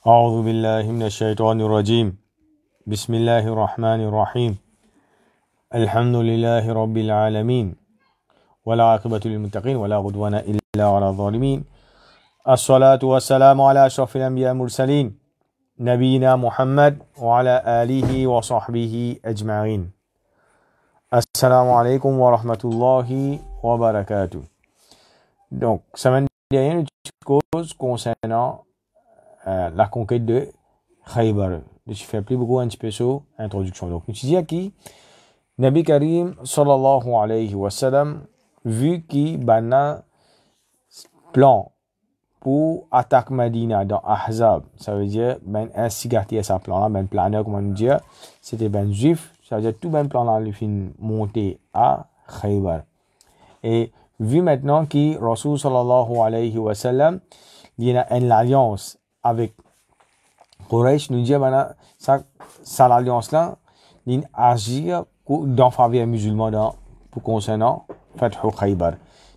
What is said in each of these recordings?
أعوذ بالله من الشيطان الرجيم بسم الله الرحمن الرحيم الحمد لله رب العالمين ولا عاقبة للمتقين ولا عدوان إلا على الظالمين الصلاة والسلام على أشرف الأنبياء المرسلين نبينا محمد وعلى آله وصحبه أجمعين السلام عليكم ورحمة الله وبركاته. Donc, semaine dernière, une cause concernant la conquête de Khaybar. Je fais plus beaucoup un petit peu sur introduction. Donc, nous disons qui Nabi Karim sallallahu alayhi wa sallam, vu qu'il bana plan pour attaquer Medina dans Ahzab, ça veut dire ben instigateur ça plan là, ben planeur comment nous dire, c'était ben juif, ça veut dire tout ben plan là il fin monter à Khaybar. Et vu maintenant que Rasul sallallahu alayhi wa sallam, il y a une alliance avec Quraysh, nous dit ça l'alliance là, il agit dans faveur musulman pour concernant Fath Khaybar.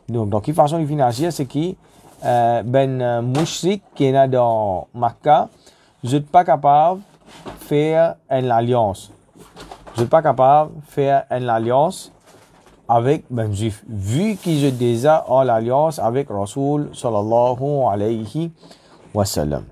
Donc, de quelle façon il vient agir, c'est que ben mushrik qui est dans Makkah, je suis pas capable de faire une alliance. Je suis pas capable de faire une alliance avec ben juif, vu qu'ils ont déjà en l'alliance avec Rasul sallallahu alayhi wa sallam.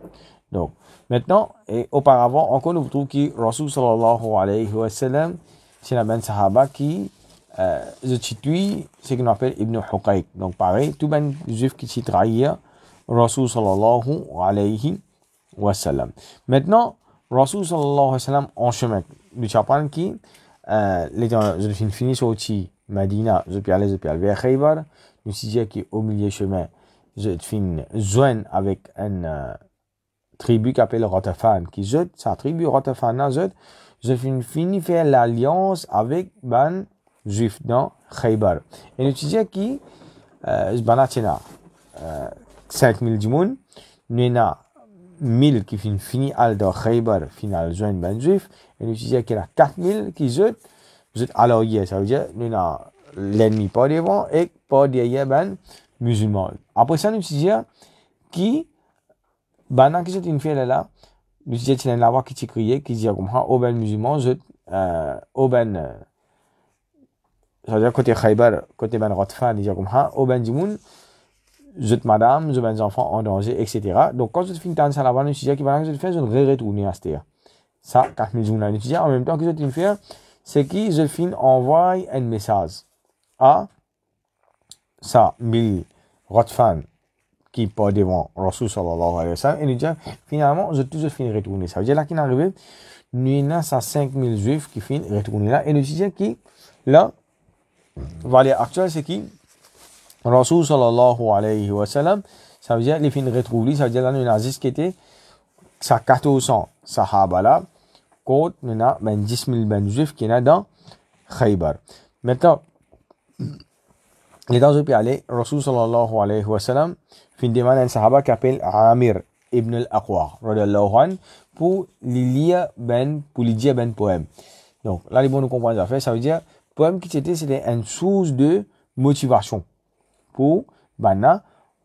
Donc, maintenant, et auparavant, encore nous trouvons que Rasul sallallahu alayhi wa sallam, c'est la ben sahaba qui se situe, ce qu'on appelle Ibn Huqayq. Donc, pareil, tout ben juif qui s'y trahit Rasul sallallahu alayhi wa sallam. Maintenant, Rasul sallallahu alayhi wa sallam en chemin. Nous savons qui, je finis sur Medina, je peux aller vers Khaybar. Nous disons qu'au milieu chemin, je finis joindre avec une tribu qui s'appelle Ghatafan, qui jette sa tribu Ghatafan, je finis faire l'alliance avec ban juif dans Khaybar. Et nous disons qui, banatena 5000 djimoun, nous avons 1000 qui finit al dans Khaybar, final joindre ban juif, et nous disons qu'il y a 4000 qui jettent à l'arrière, ça veut dire nous avons l'ennemi pas devant et pas derrière ben musulman. Après ça, nous disons qui Bana qui c'est une fille là, nous disons qu'il y a la voix qui t'y crié, qui dit comme ça, au ben musulman, au ben, ça veut dire côté Khaybar, côté ben Ghatafan, il dit comme ça, au ben djimoun, madame, je ben enfants en danger, etc. Donc quand je finis dans ça là-bas, nous disons qu'il va que je fais, je vais retourner à cette terre. Ça, 4000 djimoun, nous disons en même temps que c'est une fille, c'est qui je finis envoie un message à ça, 1000 Ghatafan, qui pas devant Rasul sallallahu alayhi wa sallam, et nous dit finalement je toujours finis retourner. Ça veut dire là qu'il est arrivé, nous avons ça 5000 juifs qui finissent retourner là, et nous disons qui là valeur actuelle c'est qui Rasul sallallahu alayhi wa sallam, ça veut dire les finissent retrouver, ça veut dire là nous avons qui était ça 1400 sahaba là contre nous avons ben 10 000 ben juifs qui sont dans Khaybar. Maintenant les temps où peut aller Rasul sallallahu alayhi wa sallam fin demande un sahaba qui s'appelle Amir ibn al-Aqwa radiyallahu anhu pour lire ben poème. Donc là les bons nous comprendre ça fait, ça veut dire poème qui c'était une source de motivation pour bana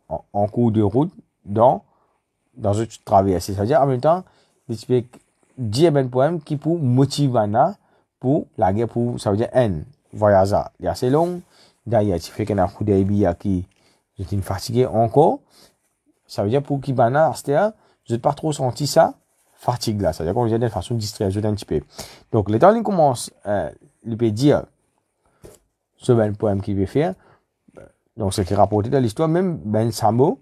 en cours de route dans une traversée. Ça veut dire en même temps il dire ben poème qui pour motiver bana pour la guerre, pour ça veut dire un voyage il est assez long. D'ailleurs, tu fais qu'un Hudaybiyah qui je suis fatigué encore. Ça veut dire pour qui bana, c'est-à-dire, je n'ai pas trop senti ça, fatigue là. C'est-à-dire qu'on vient de façon distraite, un petit peu. Donc, le temps il commence, il peut dire ce ben poème qu'il veut faire. Donc, ce qui est rapporté dans l'histoire, même ben Samo,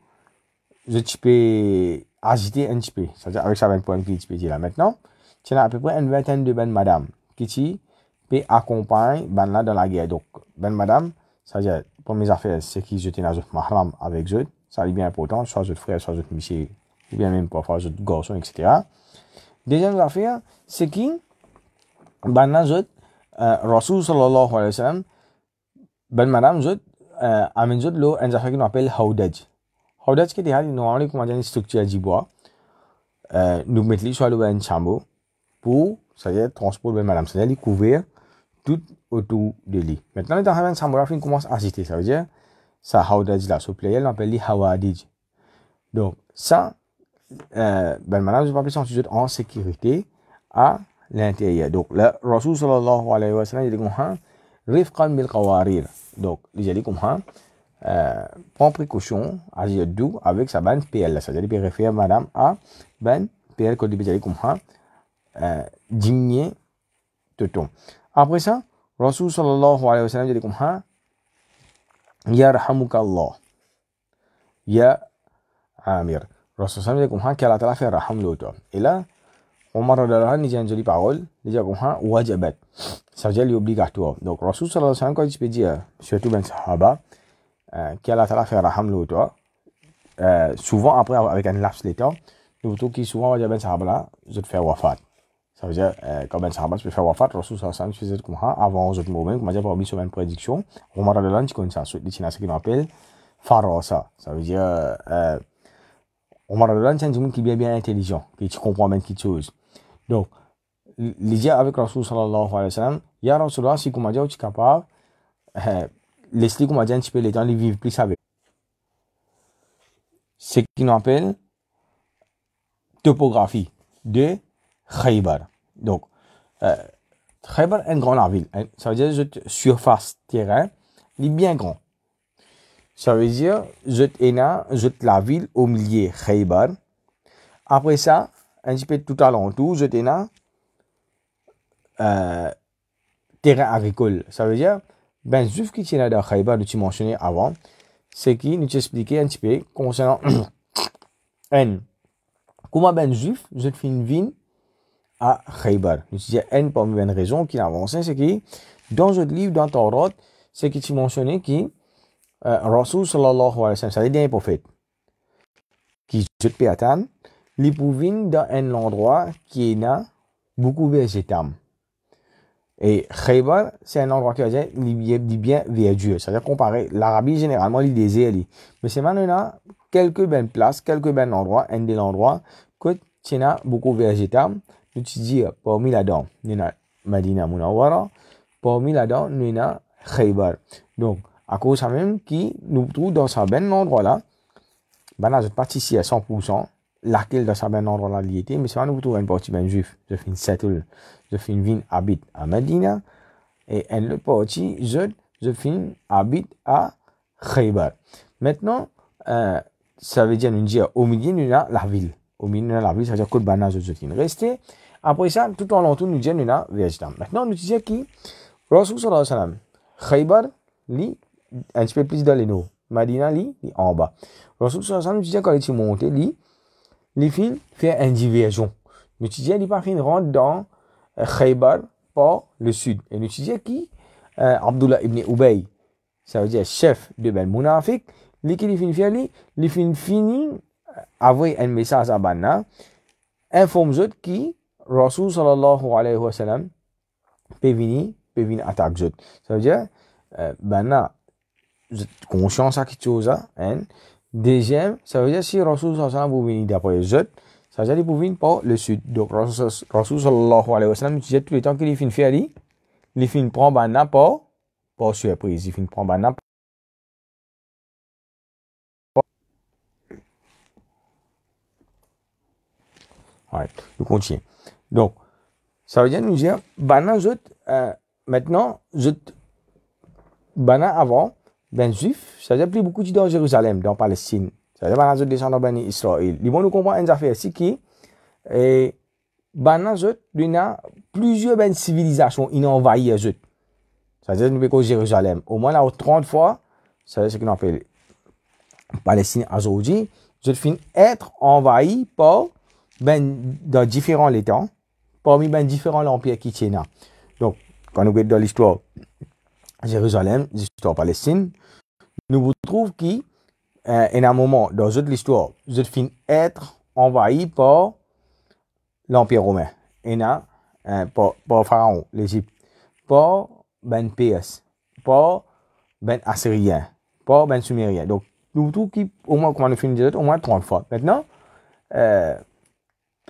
je peux agiter un petit peu. C'est-à-dire, avec ça ben poème qu'il peut dire là. Maintenant, tu as à peu près une vingtaine de ben madame qui peut accompagner ben là dans la guerre. Donc, ben madame, c'est-à-dire, pour mes affaires, c'est qu'ils étaient dans un mahram avec eux. Ça est bien important, soit je frère, soit je monsieur, ou bien même parfois je garçon, etc. Deuxième affaire, c'est qui, ben là, Rasul sallallahu alayhi wa sallam, ben madame, amène l'eau, un affaire qu'on appelle Hawdaj. Hawdaj, qui est normalement, comment dire, une structure du bois, nous mettons soit le ben chambo, pour, c'est-à-dire, transport ben madame, c'est-à-dire, couvrir tout autour de lui. Maintenant, les gens qui commencent à agiter, ça veut dire, ça, Hawdaj là, ce player, on appelle les Hawadij. Donc, ça, ben maintenant, je vais pas sentir en sécurité à l'intérieur. Donc, le Rasul sallallahu alayhi wa sallam, il dit comme ça, rifqan bil qawarir. Donc, il dit comme ça, prends précaution, agir doux avec sa bande PL. C'est-à-dire, il réfère madame à ben PL, quand il dit comme ça, diminuer de ton. Après ça, Rasul sallallahu alayhi wa sallam, il dit comme ça, yarhamukallah. Ya Amir. Rasul sallallahu alayhi wa sallam, qu'Allah ta'ala fait raham l'autre. Et là, Omar radhiyallahu anhu dit une jolie parole, il dit comme ça, wajabat. Ça veut dire l'obligatoire. Donc, Rasul sallallahu alayhi wa sallam, quand il peut dire, surtout ben sahaba, qu'Allah ta'ala fait raham l'autre, souvent après, avec un laps de temps, nous trouvons que souvent, ben sahaba là, je te fais wafat. Ça veut dire, quand ben sahaba se fait wafat, Rasul sallallahu alayhi wa sallam faisait comme ça, avant les autres moments, comme je pas oublié sur une prédiction, Omar radhiyallahu anhu, tu connais ça, il y a ce qu'on appelle farasa. Ça veut dire, Omar radhiyallahu anhu, c'est un homme qui est bien intelligent, qui comprend bien quelque chose. Donc, l'idée avec Rasul sallallahu alayhi wa sallam, ya Rasulullah, si comme tu es capable, laisse-les comme un petit peu les temps, les vivre plus avec. C'est ce qu'on appelle topographie de Khaybar. Donc, Khaybar est une grande ville. Ça veut dire que surface terrain, il est bien grand. Ça veut dire que la ville au milieu Khaybar. Après ça, un petit peu tout alentour, je t'ai terrain agricole. Ça veut dire, ben, juif qui tient dans Khaybar, que tu mentionnais avant, c'est qui nous expliquait un petit peu concernant comment ben juif, je fais une ville à Khaybar. Nous disons parmi les raisons qui avancent, c'est que dans ce livre, dans Torah, c'est que tu mentionnais qui Rasul sallallahu alayhi wa sallam, c'est le dernier prophète, qui je te attendre, les pouvaient dans un endroit qui est beaucoup végétal. Et Khaybar, c'est un endroit qui est bien verdure. C'est-à-dire comparé, l'Arabie, généralement, il désert. Mais c'est maintenant quelques bonnes places, quelques bons endroits, un des endroits que tu as beaucoup végétal. Nous te dis, parmi là-dedans, nous avons Medina Munawwara, parmi là-dedans, nous avons Khaybar. Donc, à cause de même, qui nous trouve dans ce bon endroit-là, ben, je participé à 100%. Laquelle dans ce bon endroit-là, il était, mais c'est nous trouve une partie ben juif. Je fais une settle, je fais une ville habite à Medina, et une autre partie, je fais une habite à Khaybar. Maintenant, ça veut dire, nous dire, au milieu, nous avons la ville. Au milieu, nous avons la ville, ça veut dire que le banage, je suis resté. Après ça, tout en l'entour, nous disons, nous avons végétal. Maintenant, nous disons qui, Rasul sallallahu alayhi wa sallam, Khaybar, li, un petit peu plus dans les nord. Medina, li, en bas. Rasul sallallahu alayhi wa sallam, nous disons, quand il est monté, li, les filles fait une diversion. Nous disons, il pas fin rentre dans Khaybar par le sud. Et nous disons qui, Abdullah ibn Ubay, ça veut dire chef de Ben Munafik, les qui fin faire les fin fini avec un message à Banna, informe eux qui Rasul sallallahu alayhi wa sallam peut venir attaquer eux. Ça veut dire Banna conscience à quelque chose, hein. Deuxième, ça veut dire si Rasul sallallahu alayhi wa sallam vous venez d'après eux, ça veut dire qu'ils viennent par le sud. Donc Rasul sallallahu alayhi wa sallam utilise tout le temps qu'il finit faire, il finit prendre Banna par surprise, il finit prendre Banna. Ouais, nous continuons. Donc, ça veut dire nous dire, Banna, maintenant, Banna avant, ben juif, ça veut dire plus beaucoup dans Jérusalem, dans Palestine. Ça veut dire Banna, descendant ben Israël. Ils vont nous comprendre une affaire ici qui, Banna, il y a plusieurs ben civilisations, ils ont envahi eux. Ça veut dire nous pouvons Jérusalem. Au moins là, 30 fois, ça veut dire ce qu'on appelle Palestine aujourd'hui, je finis être envahi par ben dans différents états, parmi ben différents empires qui tiennent là. Donc, quand nous regardons dans l'histoire Jérusalem, l'histoire Palestine, nous vous trouvons qu'il y a un moment dans l'histoire, je finis être envahi par l'Empire romain, et là, par Pharaon, l'Égypte, par ben PS, par ben Assyrien, par ben Sumérien. Donc, nous trouvons qu'au moins, comment nous finissons, au moins 30 fois. Maintenant,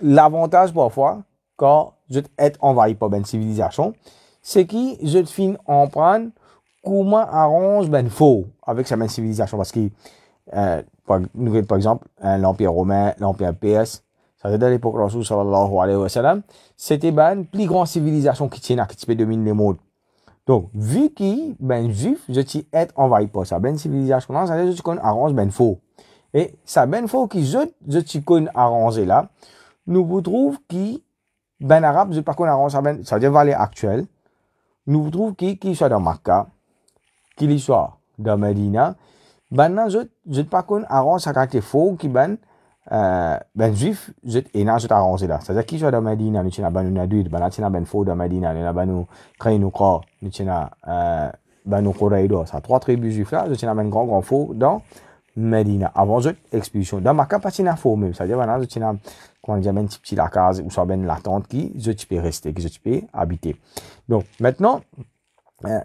l'avantage parfois, quand je suis envahi par une civilisation, c'est que je finis en prendre comment arrange ben faux avec cette civilisation. Parce que par exemple, l'Empire romain, l'Empire perse, ça veut dire à l'époque Rasul sallallahu alayhi wa sallam, c'était une plus grande civilisation qui peut dominer le monde. Donc, vu que ben juif, je t'y être envahi par ça, ben civilisation là, ça veut dire que tu connais arrange ben faux. Et ça ben faux qui je t'y connais arrangé là, nous vous trouve qui ben arabe, je pas connais arrange ça ben, ça veut dire vallée actuelle, nous vous trouve qui soit dans Makkah, qui soit dans Medina, ben je pas connais arrange ça quand faux qui ben juif et là je t'arrange là, c'est à dire qui soit dans Medina, nous tiens ben nadud, ben là tiens ben faux dans Medina, nous ben nous Kainuqa, nous tiens Banu Quraydo, ça trois tribus juifs là, je tiens ben grand faux dans Medina avant cette expulsion. Dans Makkah pas tiens faux même, c'est à dire ben je tiens quand on dit ben petit la case ou soit ben la tente qui je peux rester, que je peux habiter. Donc maintenant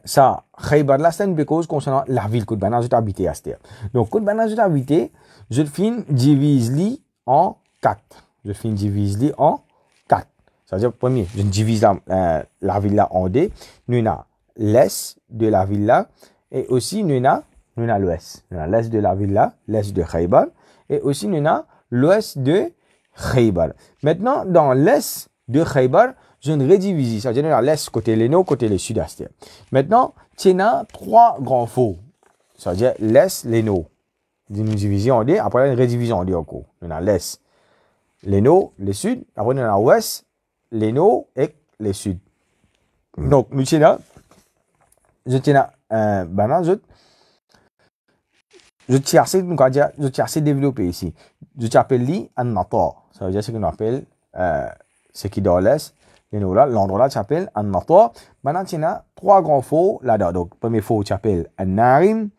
ça, Khaybar là, c'est une cause concernant la ville que ben je habité à cette. Donc quand ben je habité, je divise en 4. Je divise en 4. C'est-à-dire, premier, je divise la ville là en deux. Nous avons l'est de la ville là et aussi nous avons l'ouest. Nous avons l'est de la ville là, l'est de Khaybar et aussi nous avons l'ouest de Khaybar. Maintenant, dans l'est de Khaybar, je ne redivise. C'est-à-dire, l'est côté le nord, côté le sud-est. Maintenant, tu as trois grands faux. C'est-à-dire, l'est, le nord. Une division en deux, après une redivision en deux encore. On a l'est, le nord, le sud. Après, on a l'ouest, le nord et le sud. Donc, nous tiens là. Je tiens là. Je tiens assez développé ici. Je t'appelle li un nator. Ça veut dire ce qu'on appelle, ce qui est dans l'est. L'endroit là, tu appelles un nator. Maintenant, tu as trois grands faux là-dedans. Donc, premier faux, tu appelles un narim.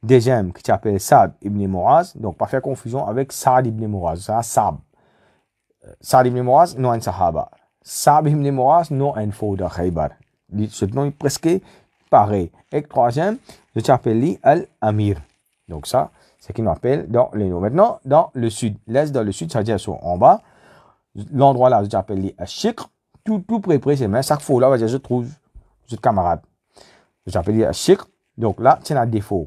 Deuxième, qui s'appelle Saad ibn Muaz. Donc, pas faire confusion avec Saad ibn Muaz. C'est Saab. Saad ibn Muaz, non un Sahaba. Saad ibn Muaz, non un faux de Khaybar. Ce nom est presque pareil. Et troisième, je t'appelle Al-Amir. Donc, ça, c'est ce qu'on appelle dans le nom. Maintenant, dans le sud. L'est dans le sud, ça veut dire en bas. L'endroit là, je t'appelle Al-Shikr. Tout près, c'est même. Chaque faux là, je trouve, je camarade. Je t'appelle Al-Shikr. Donc là, c'est un défaut.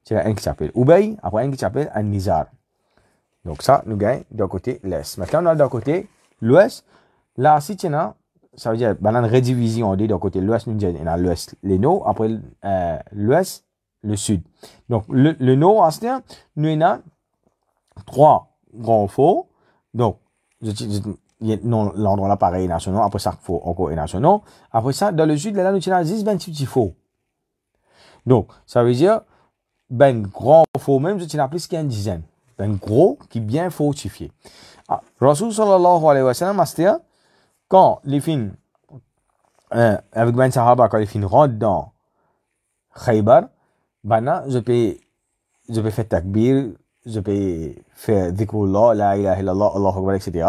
C'est un qui s'appelle Ubay, après un qui s'appelle An-Nizar. Donc ça, nous gagnons d'un côté l'Est. Maintenant, on a d'un côté l'Ouest. Là, si tu as, ça veut dire, une redivision, on dit d'un côté l'Ouest, nous avons l'Ouest, le Nord, après l'Ouest, le Sud. Donc, le Nord, en ce nous avons trois grands faux. Donc, l'endroit là, pareil, national. Après ça, faux, encore national. Après ça, dans le Sud, là, nous avons 10 petits faux. Donc, ça veut dire, ben grand faux même, je tiens à plus qu'une dizaine. Ben gros qui bien fortifié. Rasul sallallahu alayhi wa sallam, quand les filles, avec ben sahaba, quand les filles rentrent dans Khaybar, ben je peux faire takbir, je peux faire dhikrullah, la ilaha illallah, Allahu akbar, etc.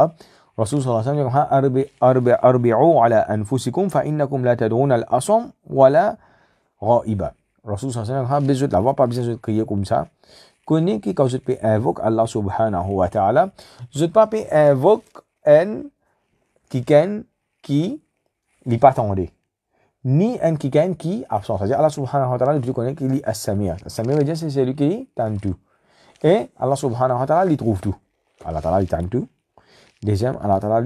Rasul sallallahu alayhi wa sallam, arbi'u ala anfusikum, fa innakum la tad'una al-asam, wa la ghaiba. Rasul sallallahu alayhi wa sallam, besoin de la voix, pas besoin de crier comme ça. Connais que quand je peux invoquer Allah subhanahu wa ta'ala, je peux invoquer un qui n'est pas attendu. Ni un qui est absent. C'est-à-dire Allah subhanahu wa ta'ala, tu connais qu'il est as-samir. As-samir veut dire c'est celui qui tente tout. Et Allah subhanahu wa ta'ala, il trouve tout. Allah ta'ala, il tente tout. Deuxième, Allah ta'ala,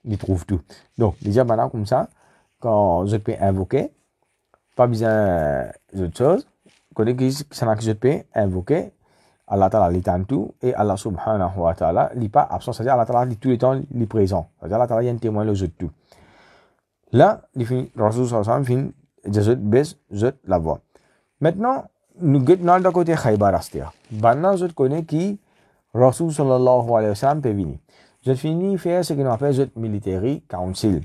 il trouve tout. Donc, déjà, maintenant, comme ça, quand je peux invoquer, pas besoin d'autre chose. Connais que je peux invoquer. Allah Ta'ala lit en tout et Allah subhanahu wa ta'ala lit pas absent, c'est-à-dire Allah Ta'ala lit tout le temps, il est présent. C'est-à-dire Allah Ta'ala y a un témoin le jeu de tout. Là, il finit, Rasul sallallahu alayhi wa sallam finit, je la voix. Maintenant, nous guettons d'un côté Khaybar Astia. Maintenant, je connais qui Rasul sallallahu alayhi wa sallam peut venir. Je finis faire ce qu'on appelle le military council.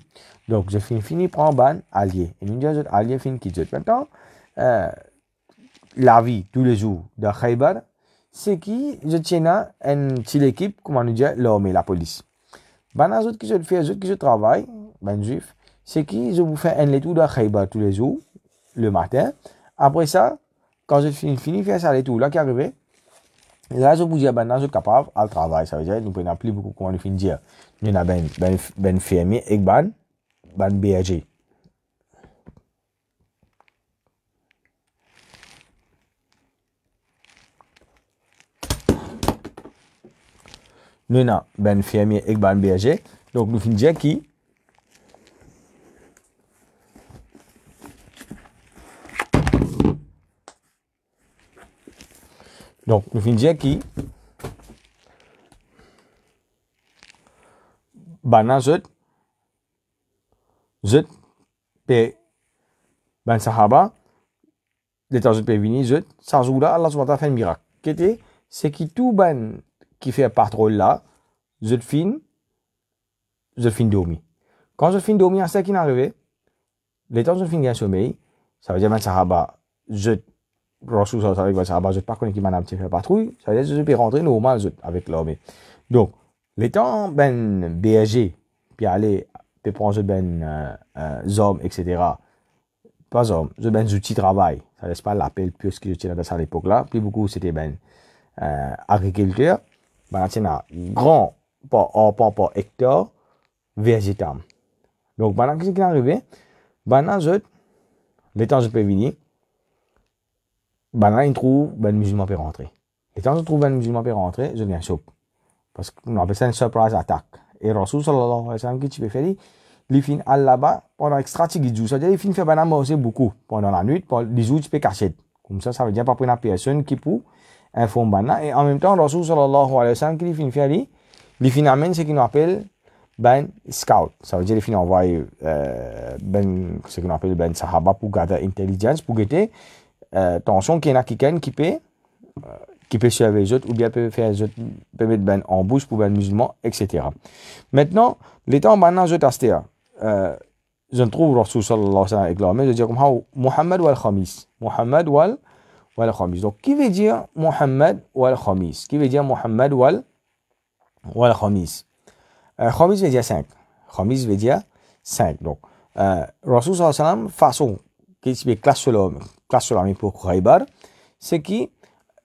Donc, je finis prendre un allié. Et nous disons, allié finit qui je. Maintenant, la vie, tous les jours de Khaybar, c'est qui je tiens à une petite équipe, comment nous dire, l'armée, la police. Ben, les autres qui je fais, les autres qui je travaille, ben, juif, c'est qui je vous fais un tour de Khaybar tous les jours, le matin. Après ça, quand je finis de faire ça, les tours là qui arrivent, là, je vous dis, ben, je suis capable à travail. Ça veut dire, nous prenons plus beaucoup, comment nous finissons dire. Nous avons ben fermier et ben berger. nous avons ben fermier et ben berger. Donc, nous finissons dire qui donc, nous finissons dire qui bana zut pe ben sahaba l'état zut pe vini zut ça joue là Allah subhanahu wa ta'ala fait un miracle qui était c'est qui tout ben qui fait patrouille là zut fin dormi quand zut fin dormi c'est qui n'arrivé l'état zut fin gain sommeil ça veut dire ben sahaba zut Rasul sallallahu alayhi wa sallam zut pas connaît qui madame fait patrouille ça veut dire zut peut rentrer normal zut avec l'armée donc les temps ben berger puis aller puis prendre ben hommes etc pas hommes ben outils de travail ça laisse pas l'appel plus que j'étais dans à l'époque là puis beaucoup c'était ben agriculteur ben tiens grand pas hectare végétal donc pendant que c'est qui est arrivé ben les temps je peux venir ben là il trouve ben musulman peut rentrer les temps je trouve ben musulman peut rentrer je viens soupe parce qu'on appelle ça une surprise attack. Et Rasul sallallahu alayhi wa sallam qui tu peux faire, les films à là-bas pendant extra-tigidou. Ça veut dire les films fait banana manger beaucoup pendant la nuit, pendant les jours tu peux cacher. Comme ça veut dire pas prendre la personne qui peut informer banana. Et en même temps, Rasul sallallahu alayhi wa sallam qui les films fait, les films amènent ce qu'on appelle ben scout. Ça veut dire les films envoient ben ce qu'on appelle ben sahaba pour garder intelligence, pour guetter attention qu'il y en a quelqu'un qui peut suivre les autres ou bien peut faire les autres, peut mettre ben en bouche pour ben musulman, etc. Maintenant, les temps maintenant je teste, je trouve Rasul sallallahu alayhi wa sallam avec l'armée, je dis comme ça, Muhammad wal Khamis. Muhammad wal Khamis. Donc, qui veut dire Muhammad wal Khamis? Qui veut dire Muhammad wal Khamis? Khamis veut dire 5. Khamis veut dire 5. Donc, Rasul sallallahu alayhi wa sallam, façon, qui se classe sur l'armée pour Khaybar, c'est qui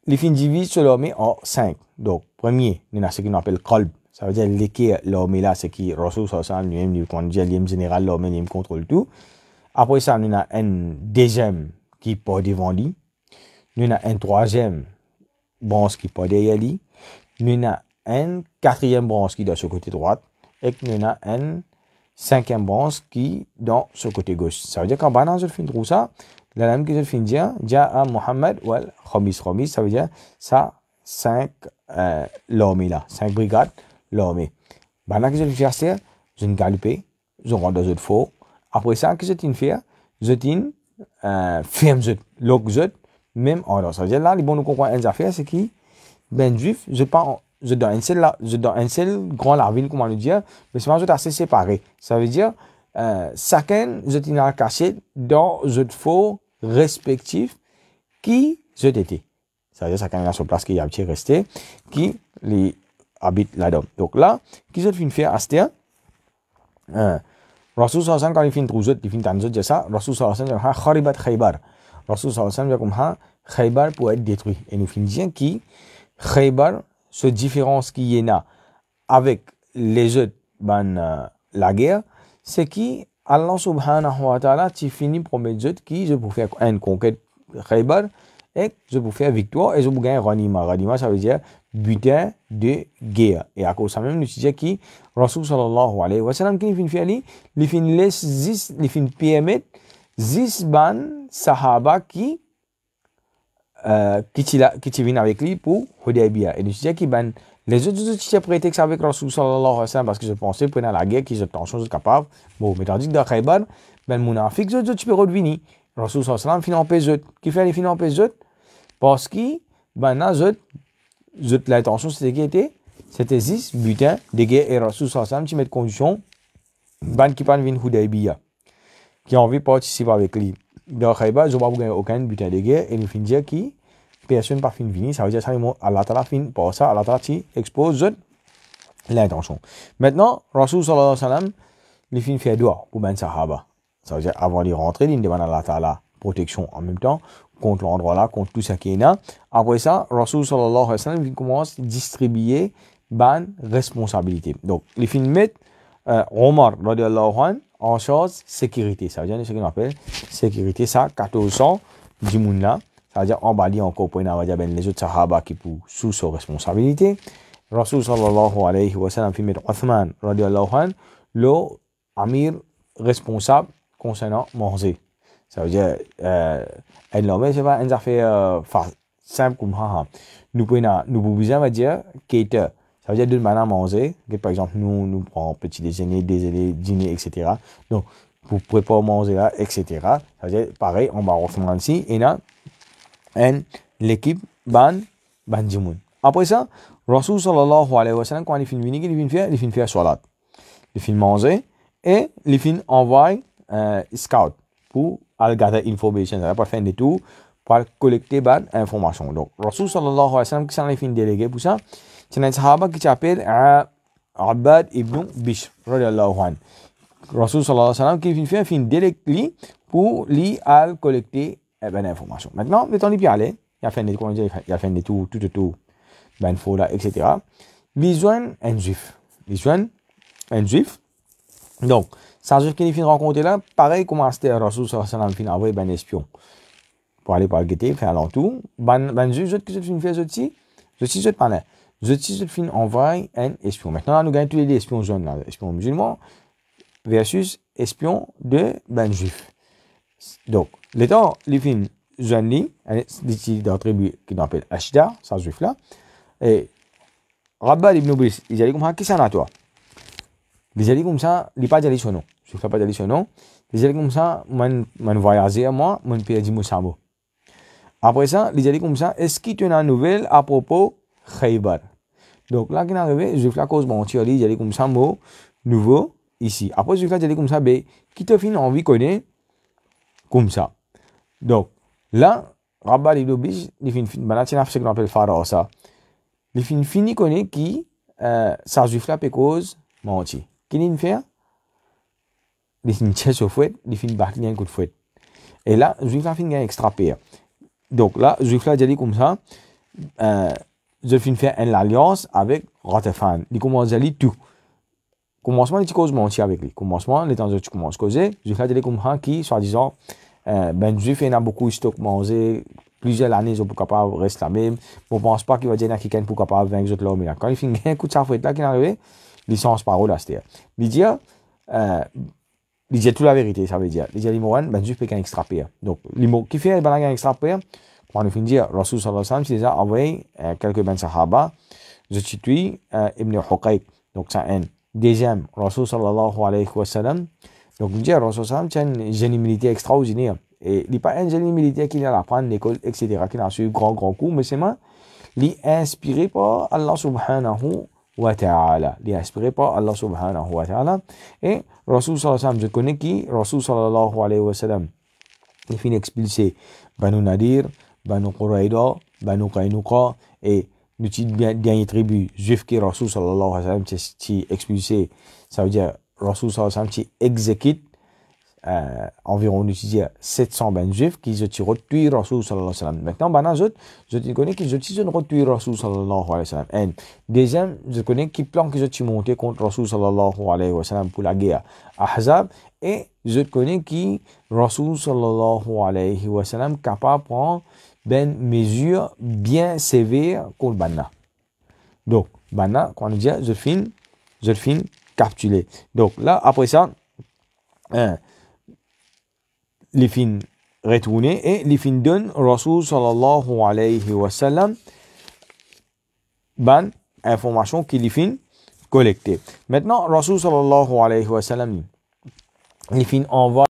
les fins divisent sur l'armée en 5. Donc, premier, il y a ce qu'on appelle qalb. Ça veut dire l'équerre, l'armée là, c'est qui Rasul sallallahu alayhi wa sallam lui-même, quand il dit le général, l'armée lui-même contrôle tout. Après ça, il y a un deuxième qui part devant lui. Il y a un troisième branche qui part derrière lui. Il y a un quatrième branche qui est dans ce côté droit. Et il y a un cinquième branche qui est dans ce côté gauche. Ça veut dire qu'en bas, dans le fin de tout ça, la lame que je finis dire, Ja'a Muhammad wal Khamis. Khamis, ça veut dire ça, 5 l'armée là, 5 brigades l'armée. Maintenant que je fais ça, je ne galope, je rentre dans le fort. Après ça, que je fais, je ferme le même ordre. Ça veut dire là, les bons nous comprennent une affaire, c'est qui, ben juif, je dans un seul grand larvine, comment le dire, mais c'est pas assez séparé. Ça veut dire, chacun, je tiens caché dans un fort respectif qui je étais. Ça veut dire chacun a sur place qui a un petit resté, qui les habite là-dedans. Donc là, qui je finis faire à ce Rasul sallallahu alayhi wa sallam quand il finit trouver, il finit tanzot de ça, Rasul sallallahu alayhi wa sallam kharibat Khaybar. Rasul sallallahu alayhi wa sallam comme Khaybar pour être détruit. Et nous finissons qui Khaybar, ce différence qu'il y en a avec les autres la guerre, c'est qui Allah subhanahu wa ta'ala tu finis pour mettre qui je peux faire une conquête Khaybar et je peux faire victoire et je peux gagner Ghanima. Ghanima ça veut dire butin de guerre. Et à cause de ça même nous disons qui Rasul sallallahu alayhi wa sallam qui finit faire il finit laisse 10 il finit permettre 10 ban sahaba qui viennent avec lui pour Hudaybiyah. Et nous disons qui ban les autres qui prétexte avec Rasul sallallahu alayhi wa sallam parce que je pensais pendant la guerre qu'ils étaient sont capables. Bon, mais tandis que dans Khaybar, ben Mounafik, tu peux revenir. Rasul sallallahu alayhi wa sallam finit en paix. Qui fait les finit en paix? Parce que, ben là, l'intention c'était qui était? C'était 10 butins de guerre et Rasul sallallahu alayhi wa sallam qui met condition, ben qui parle de Hudaybiyah, qui a envie de participer avec lui. Dans Khaybar, je ne vais pas gagner aucun butin de guerre et nous finissons dire qui personne pas fin fini, ça veut dire ça Allah Ta'ala fin pour ça Allah Ta'ala expose l'intention. Maintenant, Rasul sallallahu alayhi wa sallam les fin fait doigt pour ben sahaba. Ça veut dire avant de rentrer, il demande à Allah Ta'ala protection en même temps contre l'endroit là, contre tout ce qui est là. Après ça, Rasul sallallahu alayhi wa sallam il commence à distribuer ban responsabilité. Donc, les fin mettent Omar radiyallahu anhu en charge sécurité. Ça veut dire ce qu'on appelle sécurité ça 1400 du monde là. C'est-à-dire, en bas, encore pour les autres sahaba qui sont sous sa responsabilité. Rasul sallallahu alayhi wa sallam fait mettre Uthman radiallahu anhu, le amir responsable concernant manger. Ça veut dire, mais c'est pas une affaire simple comme ça. Nous pouvons dire cater. Ça veut dire d'une manière manger. Par exemple, nous prenons petit déjeuner, dîner, etc. Donc, pour préparer manger là, etc. Ça veut dire, pareil, on va refaire ici. Et là, l'équipe ban jimoun. Après ça, Rasul sallallahu alayhi wa sallam, quand il finit il finit faire salat. Il finit manger et il finit envoyer scout pour aller garder information. Ça va pas faire du tout pour collecter ban information. Donc, Rasul sallallahu alayhi wa sallam, qui s'en finit délégué pour ça, c'est un sahaba qui s'appelle Abbad ibn Bishr radiallahu anhu. Rasul sallallahu alayhi wa sallam qui finit délégué pour lui aller collecter ben information. Maintenant, le temps de y aller, il a fait des tout, ben fola, etc. Besoin un juif. Donc, sans juif qui finit rencontrer là, pareil comment c'était Rasul sallallahu alayhi wa sallam finit envoyer ben espion pour aller par guetter, faire l'entour. Ben juif, je finis faire ceci, je parle. Je finis envoyer un espion. Maintenant, nous gagnons tous les espions jeunes là, espions musulmans versus espions de ben juif. Donc, l'état, les films jeunes, d'ici dans la tribu qui appelle Ashda, ça juif là, et Rabbah ibn Bishr, ils allaient comme ça, qui s'en a toi? Ils allaient comme ça, ils pas d'aller sur nous. Je ne fais pas d'aller sur nous. Ils allaient comme ça, mon voyager, moi, mon père dit Moussamo. Après ça, ils allaient comme ça, est-ce qu'il y a une nouvelle à propos Khaybar? Donc là, quand il est arrivé, je fais la cause, bon, tu as dit, ils allaient comme ça, mot nouveau ici. Après, je fais, ils allaient comme ça, ben, qui te finit envie de connaître comme ça. Donc, là, Rabbah ibn Bishr, il finit, c'est ce qu'on appelle Pharaon, ça. Il finit connaître qui, ça juif là, cause, menti. Qui il fait? Il finit chasse au fouet, il finit battre un coup de fouet. Et là, juif là, finit extra paire. Donc là, juif là, j'ai dit comme ça, je finis faire une alliance avec Ratafan. Il commence à dire tout. Commencement, il cause mentir avec lui. Commencement, les temps où tu commences à causer, juif là, j'ai dit comme ça, qui, soi-disant, ben juif il a beaucoup de stock manger plusieurs années ils sont pas capable de rester la même. On pense pas qu'il va dire qu'il pour capable vaincre autres l'homme là quand il finit un coup de safouette là qui est arrivé licence parole là c'était il dit tout la vérité ça veut dire il dit l'imoran ben juif peut qu'un extra paire donc l'imo qui fait ben un extra paire quand on finit dire Rasul sallallahu alayhi wa sallam il a envoyé quelques ben sahaba je cite Ibn Huqayq donc ça un deuxième Rasul sallallahu alayhi wa sallam. Donc, on dit à Rasul sallam, c'est un génie militaire extraordinaire. Et il n'est pas un génie militaire qui vient apprendre l'école, etc., qui a su grand coup, mais c'est moi, il est inspiré par Allah subhanahu wa ta'ala. Il est inspiré par Allah subhanahu wa ta'ala. Et Rasul sallallahu alayhi wa sallam, je connais qui? Rasul sallallahu alayhi wa sallam. Il finit expulsé Banu Nadir, Banu Qurayda, Banu Qaynuqa, et nous dernière tribu juif qui Rasul sallallahu alayhi wa sallam, qui expulsé, ça veut dire Rasul sallallahu alayhi wa sallam qui exécute environ 700 ben juifs qui se retuent Rasul sallallahu alayhi wa sallam. Maintenant, je connais qui se retuent Rasul sallallahu alayhi wa sallam. Et deuxième, je connais qui plan qui se monter contre Rasul sallallahu alayhi wa sallam pour la guerre Ahzab. Et je connais qui Rasul sallallahu alayhi wa sallam capable de prendre ben mesures bien sévères contre Banna. Donc, Banna, quand on dit je finis capturé. Donc là, après ça, les fins retourner et les fins donnent Rasul sallallahu alayhi wa sallam ban information qui les fins collectées. Maintenant, Rasul sallallahu alayhi wa sallam les fins envoie